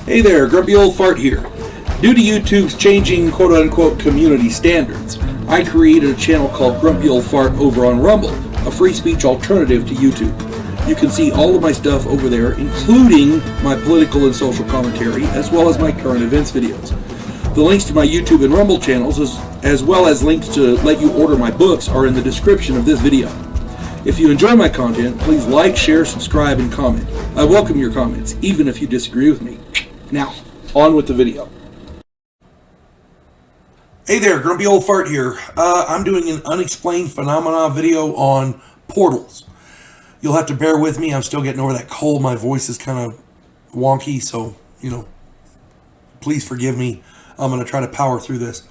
Hey there, Grumpy Old Fart here. Due to YouTube's changing quote-unquote community standards, I created a channel called Grumpy Old Fart over on Rumble, a free speech alternative to YouTube. You can see all of my stuff over there, including my political and social commentary, as well as my current events videos. The links to my YouTube and Rumble channels, as well as links to let you order my books, are in the description of this video. If you enjoy my content, please like, share, subscribe, and comment. I welcome your comments, even if you disagree with me. Now, on with the video. Hey there, Grumpy Old Fart here. I'm doing an Unexplained Phenomena video on portals. You'll have to bear with me. I'm still getting over that cold. My voice is kind of wonky, so, please forgive me. I'm going to try to power through this.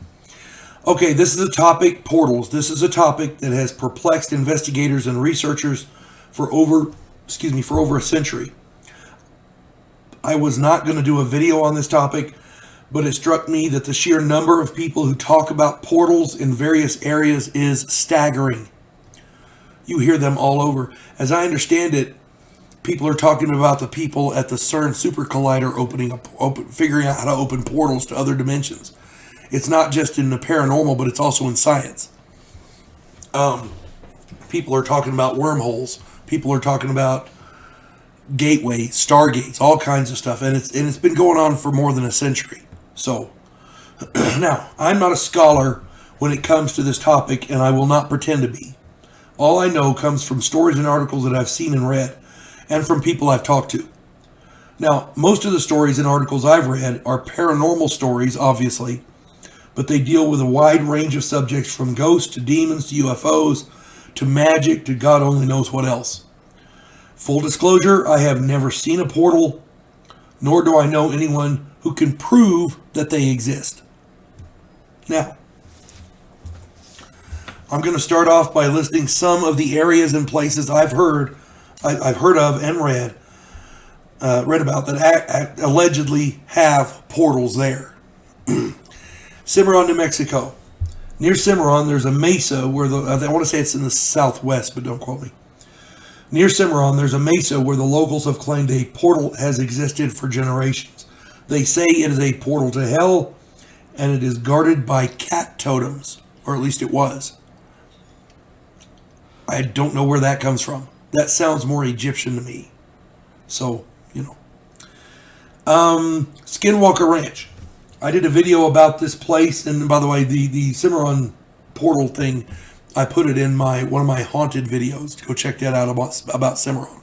Okay, this is a topic, portals. This is a topic that has perplexed investigators and researchers for over a century. I was not going to do a video on this topic, but it struck me that the sheer number of people who talk about portals in various areas is staggering. You hear them all over. As I understand it, people are talking about the people at the CERN Super Collider figuring out how to open portals to other dimensions. It's not just in the paranormal, but it's also in science. People are talking about wormholes. People are talking about gateways, stargates, all kinds of stuff, and it's been going on for more than a century. So, now, I'm not a scholar when it comes to this topic, and I will not pretend to be. All I know comes from stories and articles that I've seen and read, and from people I've talked to. Now, most of the stories and articles I've read are paranormal stories, obviously, but they deal with a wide range of subjects from ghosts to demons to UFOs to magic to God only knows what else. Full disclosure, I have never seen a portal, nor do I know anyone who can prove that they exist. Now, I'm going to start off by listing some of the areas and places I've heard of and read about that allegedly have portals there. Cimarron, New Mexico. Near Cimarron, there's a mesa where I want to say it's in the southwest, but don't quote me. Near Cimarron, there's a mesa where the locals have claimed a portal has existed for generations. They say it is a portal to hell, and it is guarded by cat totems, or at least it was. I don't know where that comes from. That sounds more Egyptian to me. So, Skinwalker Ranch. I did a video about this place, and by the way, the Cimarron portal thing, I put it in one of my haunted videos. Go check that out about Cimarron.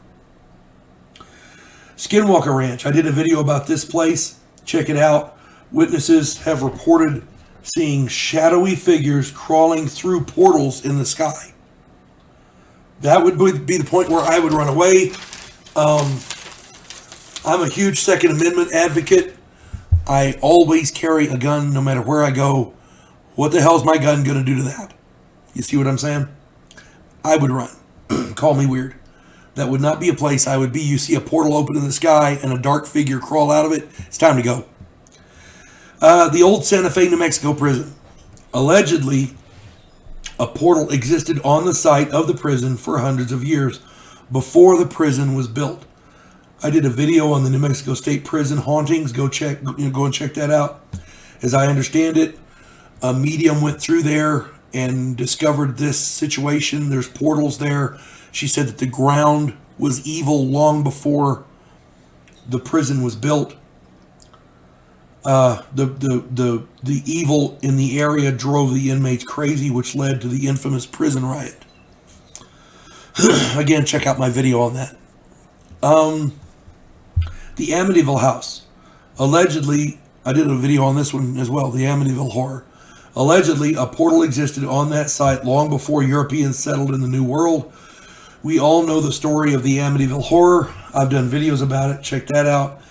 Skinwalker Ranch. I did a video about this place. Check it out. Witnesses have reported seeing shadowy figures crawling through portals in the sky. That would be the point where I would run away. I'm a huge Second Amendment advocate. I always carry a gun no matter where I go. What the hell is my gun going to do to that? You see what I'm saying? I would run. Call me weird. That would not be a place I would be. You see a portal open in the sky and a dark figure crawl out of it. It's time to go. The old Santa Fe, New Mexico prison. Allegedly, a portal existed on the site of the prison for hundreds of years before the prison was built. I did a video on the New Mexico State Prison hauntings. Go and check that out. As I understand it, a medium went through there and discovered this situation. There's portals there. She said that the ground was evil long before the prison was built. The evil in the area drove the inmates crazy, which led to the infamous prison riot. Again, check out my video on that. The Amityville house. Allegedly, I did a video on this one as well, the Amityville horror. Allegedly, a portal existed on that site long before Europeans settled in the New World. We all know the story of the Amityville horror. I've done videos about it. Check that out.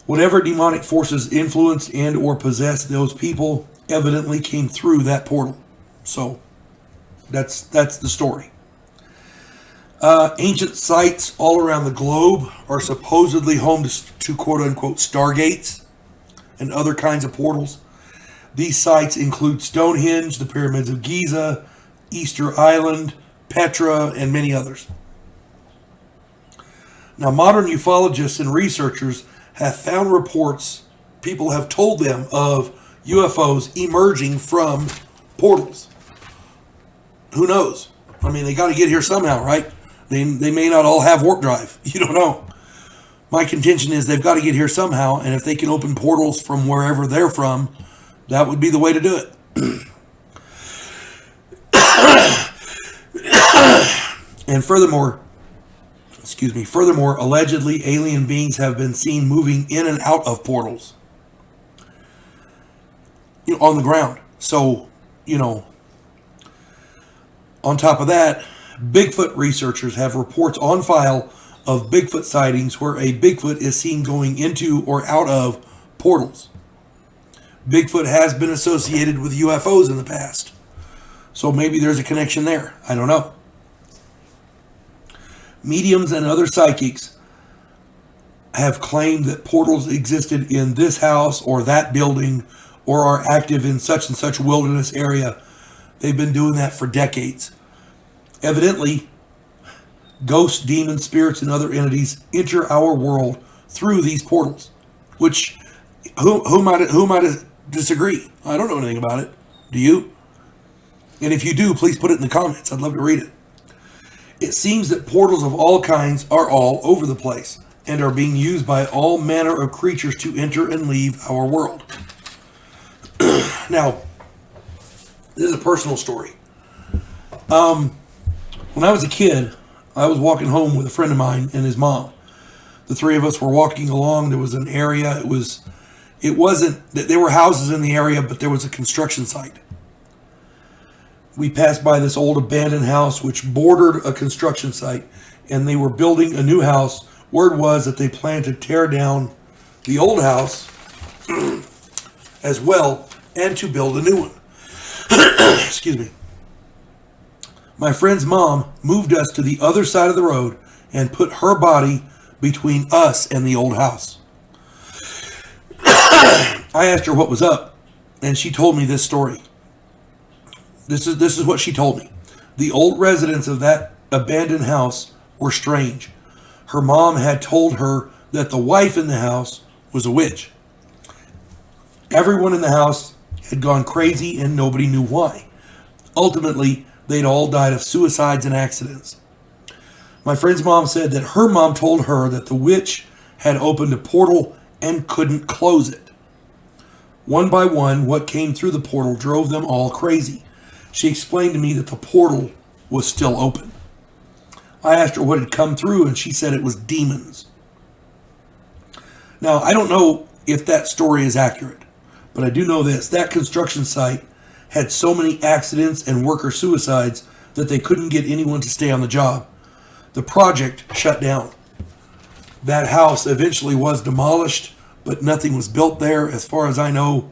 Whatever demonic forces influenced and or possessed those people evidently came through that portal. So, that's the story. Ancient sites all around the globe are supposedly home to quote-unquote stargates and other kinds of portals. These sites include Stonehenge, the Pyramids of Giza, Easter Island, Petra, and many others. Now, modern ufologists and researchers have found reports, people have told them of UFOs emerging from portals. Who knows? I mean, they got to get here somehow, right? They may not all have warp drive. You don't know. My contention is they've got to get here somehow, and if they can open portals from wherever they're from, that would be the way to do it. And furthermore, allegedly alien beings have been seen moving in and out of portals, on the ground. So, on top of that, Bigfoot researchers have reports on file of Bigfoot sightings where a Bigfoot is seen going into or out of portals. Bigfoot has been associated with UFOs in the past, so maybe there's a connection there. I don't know. Mediums and other psychics have claimed that portals existed in this house or that building or are active in such and such wilderness area. They've been doing that for decades. Evidently, ghosts, demons, spirits, and other entities enter our world through these portals, which who might disagree? I don't know anything about it. Do you? And if you do, please put it in the comments. I'd love to read it. It seems that portals of all kinds are all over the place and are being used by all manner of creatures to enter and leave our world. Now, this is a personal story. When I was a kid, I was walking home with a friend of mine and his mom. The three of us were walking along. There was an area. It wasn't, there were houses in the area, but there was a construction site. We passed by this old abandoned house which bordered a construction site, and they were building a new house. Word was that they planned to tear down the old house as well and to build a new one. Excuse me. My friend's mom moved us to the other side of the road and put her body between us and the old house. I asked her what was up, and she told me this story. This is what she told me. The old residents of that abandoned house were strange. Her mom had told her that the wife in the house was a witch. Everyone in the house had gone crazy and nobody knew why. Ultimately, they'd all died of suicides and accidents. My friend's mom said that her mom told her that the witch had opened a portal and couldn't close it. One by one, what came through the portal drove them all crazy. She explained to me that the portal was still open. I asked her what had come through, and she said it was demons. Now, I don't know if that story is accurate, but I do know this. That construction site had so many accidents and worker suicides that they couldn't get anyone to stay on the job. The project shut down. That house eventually was demolished, but nothing was built there. As far as I know,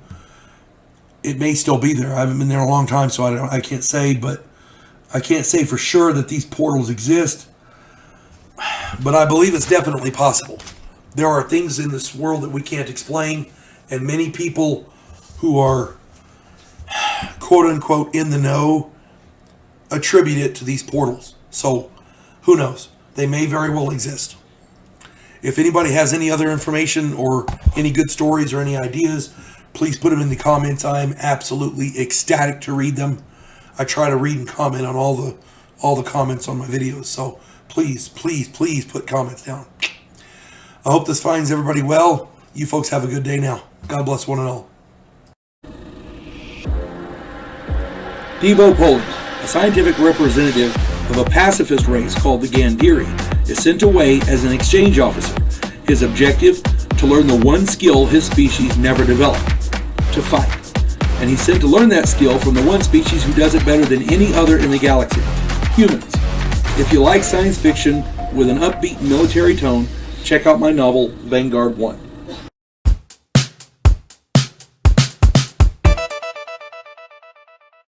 it may still be there. I haven't been there a long time, so I can't say, but I can't say for sure that these portals exist, but I believe it's definitely possible. There are things in this world that we can't explain, and many people who are quote-unquote in the know attribute it to these portals. So, who knows? They may very well exist. If anybody has any other information or any good stories or any ideas, please put them in the comments. I am absolutely ecstatic to read them. I try to read and comment on all the comments on my videos. So please put comments down. I hope this finds everybody well. You folks have a good day now. God bless one and all. Devo Poland, a scientific representative of a pacifist race called the Gandhiri, is sent away as an exchange officer. His objective, to learn the one skill his species never developed, to fight. And he's sent to learn that skill from the one species who does it better than any other in the galaxy, humans. If you like science fiction with an upbeat military tone, check out my novel, Vanguard 1.